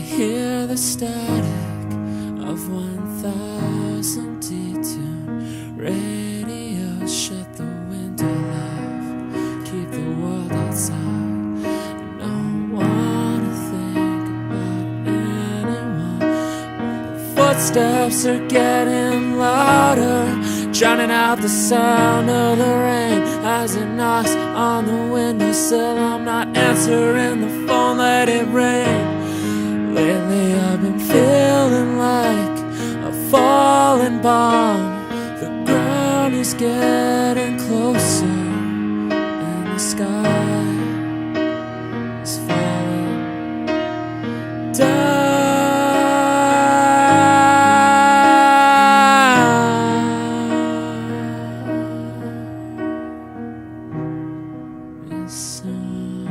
hear the static of 1,000 detune radios. Shut the window, love, keep the world outside. Don't wanna think about anyone. The footsteps are getting louder, drowning out the sound of the rain as it knocks on the windowsill. I'm not answering the phone, let it rain. Lately I've been feeling like a falling bomb. The ground is getting closer and the sky is falling.